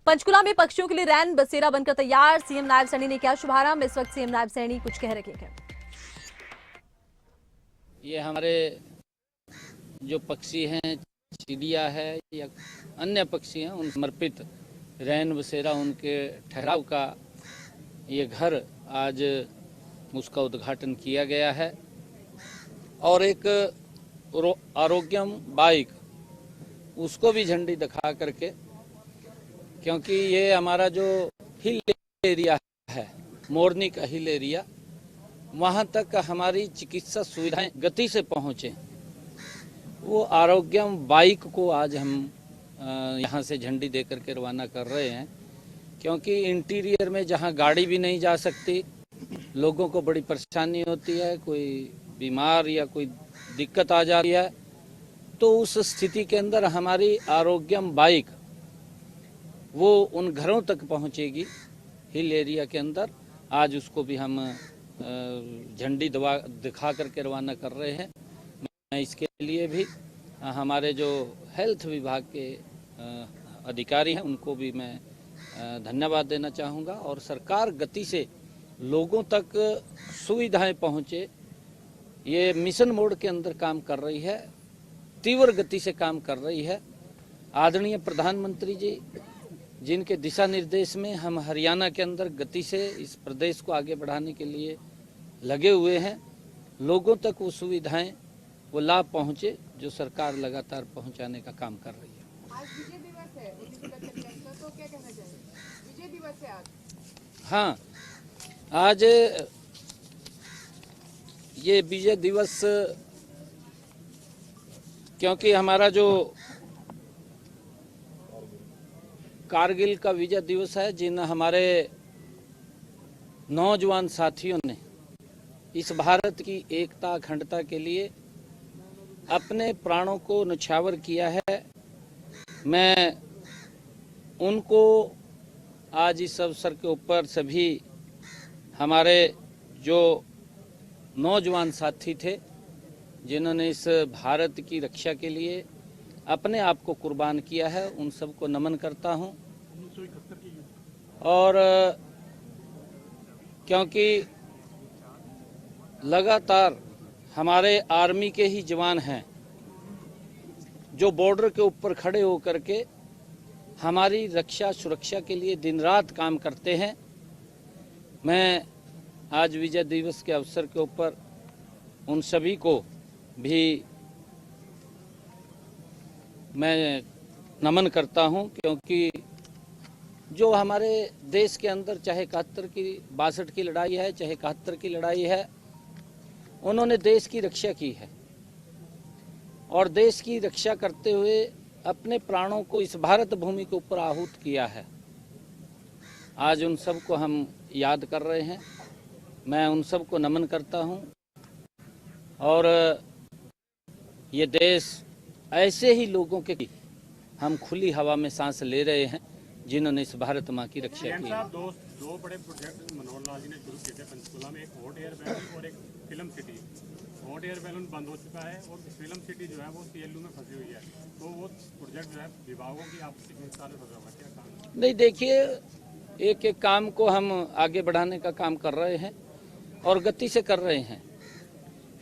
पंचकुला में पक्षियों के लिए रैन बसेरा बनकर तैयार। सीएम नायब सैनी ने किया शुभारंभ। इस वक्त सीएम नायब सैनी कुछ कह रहे हैं। ये हमारे जो पक्षी हैं, चिड़िया है या अन्य पक्षी हैं, उन समर्पित रैन बसेरा उनके ठहराव का ये घर आज उसका उद्घाटन किया गया है। और एक आरोग्यम बाइक उसको भी झंडी दिखा करके, क्योंकि ये हमारा जो हिल एरिया है, मोरनी का हिल एरिया, वहाँ तक हमारी चिकित्सा सुविधाएं गति से पहुँचे, वो आरोग्यम बाइक को आज हम यहाँ से झंडी दे करके रवाना कर रहे हैं। क्योंकि इंटीरियर में जहाँ गाड़ी भी नहीं जा सकती, लोगों को बड़ी परेशानी होती है, कोई बीमार या कोई दिक्कत आ जाती है, तो उस स्थिति के अंदर हमारी आरोग्यम बाइक वो उन घरों तक पहुंचेगी हिल एरिया के अंदर। आज उसको भी हम झंडी दिखा करके रवाना कर रहे हैं। मैं इसके लिए भी हमारे जो हेल्थ विभाग के अधिकारी हैं उनको भी मैं धन्यवाद देना चाहूँगा। और सरकार गति से लोगों तक सुविधाएं पहुँचे, ये मिशन मोड के अंदर काम कर रही है, तीव्र गति से काम कर रही है। आदरणीय प्रधानमंत्री जी जिनके दिशा निर्देश में हम हरियाणा के अंदर गति से इस प्रदेश को आगे बढ़ाने के लिए लगे हुए हैं, लोगों तक वो सुविधाएं, वो लाभ पहुंचे जो सरकार लगातार पहुंचाने का काम कर रही है। आज विजय दिवस है, तो क्या कहना चाहिए? विजय दिवस है आज। हाँ, आज ये विजय दिवस, क्योंकि हमारा जो कारगिल का विजय दिवस है, जिन हमारे नौजवान साथियों ने इस भारत की एकता अखंडता के लिए अपने प्राणों को न्यौछावर किया है, मैं उनको आज इस अवसर के ऊपर सभी हमारे जो नौजवान साथी थे जिन्होंने इस भारत की रक्षा के लिए अपने आप को कुर्बान किया है, उन सबको नमन करता हूं। और क्योंकि लगातार हमारे आर्मी के ही जवान हैं जो बॉर्डर के ऊपर खड़े होकर के हमारी रक्षा सुरक्षा के लिए दिन रात काम करते हैं। मैं आज विजय दिवस के अवसर के ऊपर उन सभी को भी मैं नमन करता हूं, क्योंकि जो हमारे देश के अंदर चाहे 62 की लड़ाई है, चाहे 71 की लड़ाई है, उन्होंने देश की रक्षा की है और देश की रक्षा करते हुए अपने प्राणों को इस भारत भूमि के ऊपर आहूत किया है। आज उन सबको हम याद कर रहे हैं, मैं उन सबको नमन करता हूं। और ये देश ऐसे ही लोगों के हम खुली हवा में सांस ले रहे हैं जिन्होंने इस भारत माँ की रक्षा की है। दो बड़े प्रोजेक्ट मनोहर लाल जी ने शुरू किए थे पंचकुला में, एक हॉट एयर बैलून और एक film city. Hot air balloon बंद हो चुका है और फिल्म सिटी जो है वो सीएलयू में फंसी हुई है, तो वो प्रोजेक्ट जो है विभागों की आपसी हिस्सा में फंसा हुआ है, क्या काम? नहीं, देखिए, एक एक काम को हम आगे बढ़ाने का काम कर रहे हैं और गति से कर रहे हैं।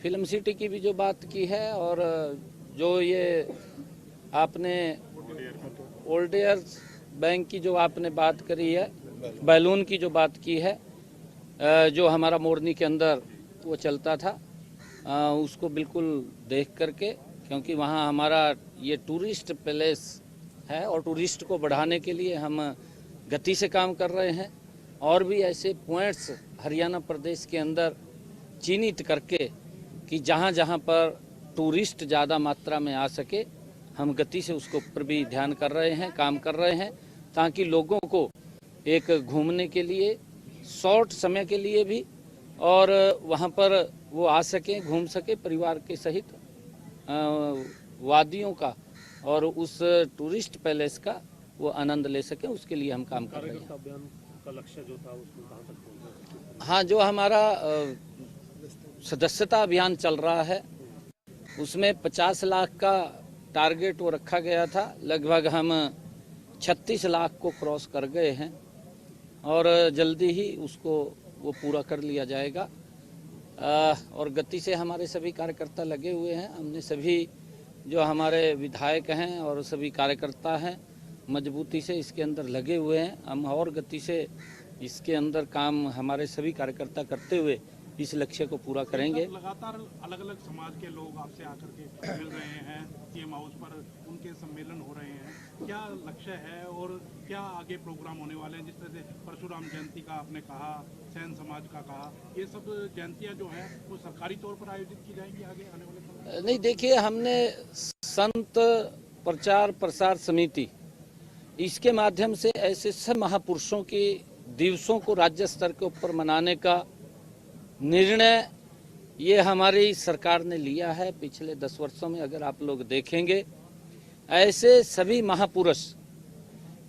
फिल्म सिटी की भी जो बात की है और जो ये आपने ओल्ड एयर बैंक की जो आपने बात करी है, बैलून की जो बात की है, जो हमारा मोरनी के अंदर वो चलता था, उसको बिल्कुल देख करके, क्योंकि वहाँ हमारा ये टूरिस्ट प्लेस है और टूरिस्ट को बढ़ाने के लिए हम गति से काम कर रहे हैं। और भी ऐसे पॉइंट्स हरियाणा प्रदेश के अंदर चिन्हित करके कि जहाँ जहाँ पर टूरिस्ट ज़्यादा मात्रा में आ सके, हम गति से उसके ऊपर भी ध्यान कर रहे हैं, काम कर रहे हैं, ताकि लोगों को एक घूमने के लिए शॉर्ट समय के लिए भी और वहाँ पर वो आ सके, घूम सके परिवार के सहित वादियों का और उस टूरिस्ट पैलेस का वो आनंद ले सके, उसके लिए हम काम कर रहे हैं। अभियान का लक्ष्य जो था उसको कहां तक पहुंचा? हाँ, जो हमारा सदस्यता अभियान चल रहा है उसमें 50 लाख का टारगेट वो रखा गया था। लगभग हम 36 लाख को क्रॉस कर गए हैं और जल्दी ही उसको वो पूरा कर लिया जाएगा। और गति से हमारे सभी कार्यकर्ता लगे हुए हैं। हमने सभी जो हमारे विधायक हैं और सभी कार्यकर्ता हैं मजबूती से इसके अंदर लगे हुए हैं। हम और गति से इसके अंदर काम हमारे सभी कार्यकर्ता करते हुए इस लक्ष्य को पूरा करेंगे। लगातार अलग अलग समाज के लोग आपसे आकर के मिल रहे हैं, सीएम हाउस पर उनके सम्मेलन हो रहे हैं, क्या लक्ष्य है और क्या आगे प्रोग्राम होने वाले हैं? जिस तरह से परशुराम जयंती का आपने कहा, सैन समाज का कहा, ये सब जयंतियां जो हैं वो सरकारी तौर पर आयोजित की जाएंगी आगे आने वाले समय? नहीं, देखिए, हमने संत प्रचार प्रसार समिति इसके माध्यम से ऐसे सब महापुरुषों के दिवसों को राज्य स्तर के ऊपर मनाने का निर्णय ये हमारी सरकार ने लिया है। पिछले 10 वर्षों में अगर आप लोग देखेंगे, ऐसे सभी महापुरुष,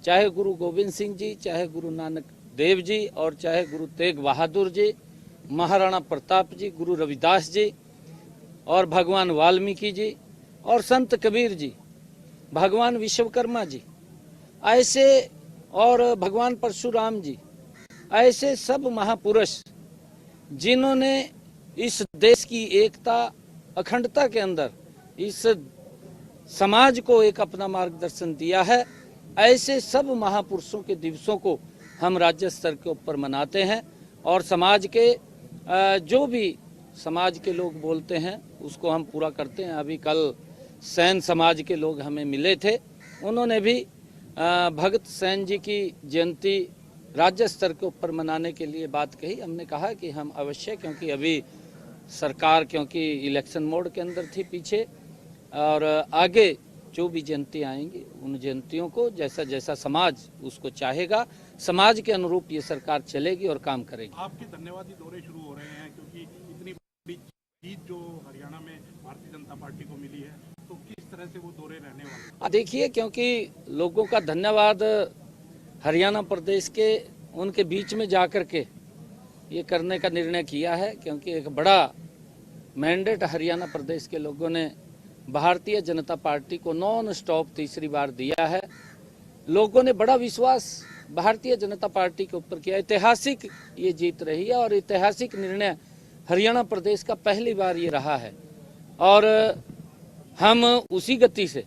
चाहे गुरु गोविंद सिंह जी, चाहे गुरु नानक देव जी और चाहे गुरु तेग बहादुर जी, महाराणा प्रताप जी, गुरु रविदास जी और भगवान वाल्मीकि जी और संत कबीर जी, भगवान विश्वकर्मा जी, ऐसे और भगवान परशुराम जी, ऐसे सब महापुरुष जिन्होंने इस देश की एकता अखंडता के अंदर इस समाज को एक अपना मार्गदर्शन दिया है, ऐसे सब महापुरुषों के दिवसों को हम राज्य स्तर के ऊपर मनाते हैं और समाज के जो भी समाज के लोग बोलते हैं उसको हम पूरा करते हैं। अभी कल सैन समाज के लोग हमें मिले थे, उन्होंने भी भगत सैन जी की जयंती राज्य स्तर के ऊपर मनाने के लिए बात कही। हमने कहा कि हम अवश्य, क्योंकि अभी सरकार क्योंकि इलेक्शन मोड के अंदर थी पीछे, और आगे जो भी जयंती आएंगी उन जयंतियों को जैसा जैसा समाज उसको चाहेगा, समाज के अनुरूप ये सरकार चलेगी और काम करेगी। आपके धन्यवादी दौरे शुरू हो रहे हैं क्योंकि इतनी बड़ी जीत जो हरियाणा में भारतीय जनता पार्टी को मिली है, तो किस तरह से वो दौरे रहने वाले? देखिए, क्योंकि लोगों का धन्यवाद हरियाणा प्रदेश के उनके बीच में जाकर के ये करने का निर्णय किया है, क्योंकि एक बड़ा मैंडेट हरियाणा प्रदेश के लोगों ने भारतीय जनता पार्टी को नॉन स्टॉप तीसरी बार दिया है। लोगों ने बड़ा विश्वास भारतीय जनता पार्टी के ऊपर किया। ऐतिहासिक ये जीत रही है और ऐतिहासिक निर्णय हरियाणा प्रदेश का पहली बार ये रहा है और हम उसी गति से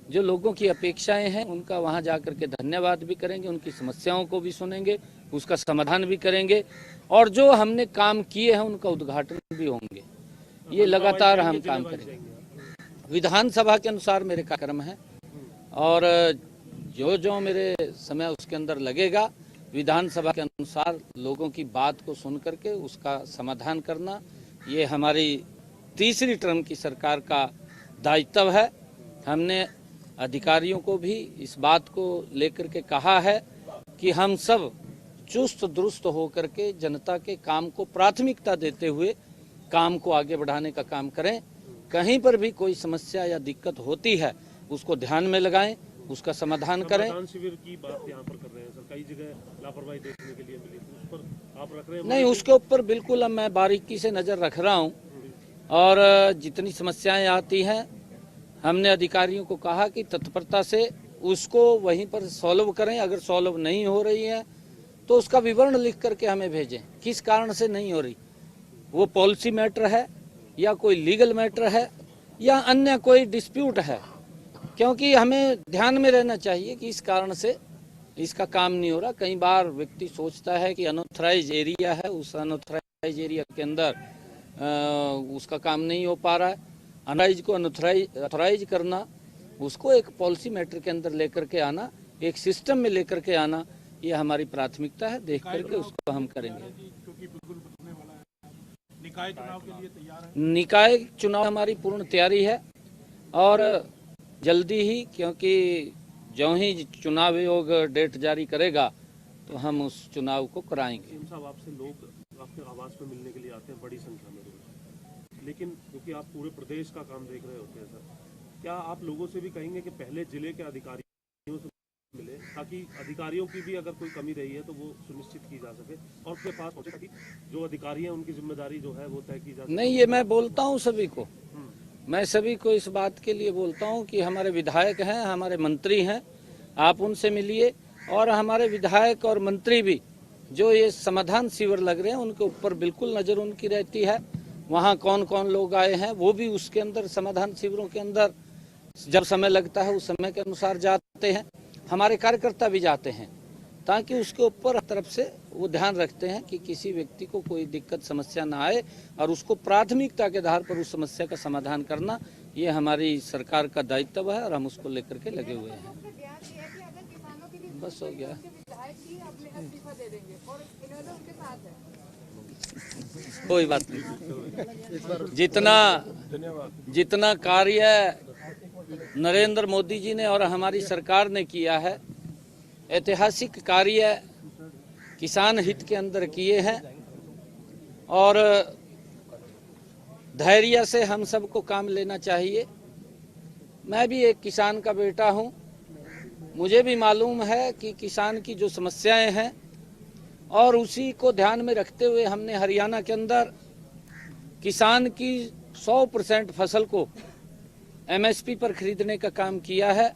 जो लोगों की अपेक्षाएं हैं उनका वहां जाकर के धन्यवाद भी करेंगे, उनकी समस्याओं को भी सुनेंगे, उसका समाधान भी करेंगे और जो हमने काम किए हैं उनका उद्घाटन भी होंगे। ये लगातार हम काम करेंगे। विधानसभा के अनुसार मेरे कार्यक्रम है और जो जो मेरे समय उसके अंदर लगेगा, विधानसभा के अनुसार लोगों की बात को सुन करके उसका समाधान करना, ये हमारी तीसरी टर्म की सरकार का दायित्व है। हमने अधिकारियों को भी इस बात को लेकर के कहा है कि हम सब चुस्त दुरुस्त होकर के जनता के काम को प्राथमिकता देते हुए काम को आगे बढ़ाने का काम करें। कहीं पर भी कोई समस्या या दिक्कत होती है उसको ध्यान में लगाएं, उसका समाधान करें। शिविर की बात यहाँ पर कर रहे हैं सर, कई जगह लापरवाही देखने के लिए मिली, उस पर आप रख रहे हैं? नहीं, उसके ऊपर बिल्कुल अब मैं बारीकी से नजर रख रहा हूँ और जितनी समस्याएं आती हैं हमने अधिकारियों को कहा कि तत्परता से उसको वहीं पर सॉल्व करें। अगर सॉल्व नहीं हो रही है तो उसका विवरण लिख करके हमें भेजें, किस कारण से नहीं हो रही। वो पॉलिसी मैटर है या कोई लीगल मैटर है या अन्य कोई डिस्प्यूट है, क्योंकि हमें ध्यान में रहना चाहिए कि इस कारण से इसका काम नहीं हो रहा। कई बार व्यक्ति सोचता है कि अनऑथराइज एरिया है, उस अनऑथराइज एरिया के अंदर उसका काम नहीं हो पा रहा है। अनऑथराइज को अनऑथराइज करना, उसको एक पॉलिसी मैटर के अंदर लेकर के आना, एक सिस्टम में लेकर के आना, ये हमारी प्राथमिकता है। देख करके उसको हम करेंगे। निकाय चुनाव के लिए तैयार है? निकाय चुनाव हमारी पूर्ण तैयारी है और जल्दी ही, क्योंकि जो ही चुनाव आयोग डेट जारी करेगा तो हम उस चुनाव को कराएंगे। साहब, आपसे लोग आपके आवास पे मिलने के लिए आते हैं बड़ी संख्या में, लेकिन क्योंकि आप पूरे प्रदेश का काम देख रहे होते हैं सर, क्या आप लोगों से भी कहेंगे कि पहले जिले के अधिकारियों से मिले ताकि अधिकारियों की भी अगर कोई कमी रही है तो वो सुनिश्चित की जा सके और उसके पास पहुंचे ताकि जो अधिकारी हैं उनकी जिम्मेदारी जो है वो तय की जा सके? नहीं, ये मैं बोलता हूँ सभी को, मैं सभी को इस बात के लिए बोलता हूँ कि हमारे विधायक हैं, हमारे मंत्री हैं, आप उनसे मिलिए। और हमारे विधायक और मंत्री भी जो ये समाधान शिविर लग रहे हैं उनके ऊपर बिल्कुल नज़र उनकी रहती है। वहाँ कौन कौन लोग आए हैं वो भी उसके अंदर समाधान शिविरों के अंदर जब समय लगता है उस समय के अनुसार जाते हैं। हमारे कार्यकर्ता भी जाते हैं ताकि उसके ऊपर हर तरफ से वो ध्यान रखते हैं कि किसी व्यक्ति को कोई दिक्कत समस्या ना आए और उसको प्राथमिकता के आधार पर उस समस्या का समाधान करना ये हमारी सरकार का दायित्व है और हम उसको लेकर के लगे हुए हैं। बयान ये है कि अगर किसानों की भी बस हो गया। उनके विधायक ही अपने इस्तीफा दे देंगे और इन्होंने उनके साथ है। कोई बात नहीं। जितना कार्य नरेंद्र मोदी जी ने और हमारी सरकार ने किया है, ऐतिहासिक कार्य किसान हित के अंदर किए हैं और धैर्य से हम सबको काम लेना चाहिए। मैं भी एक किसान का बेटा हूं, मुझे भी मालूम है कि किसान की जो समस्याएं हैं और उसी को ध्यान में रखते हुए हमने हरियाणा के अंदर किसान की 100% फसल को MSP पर खरीदने का काम किया है।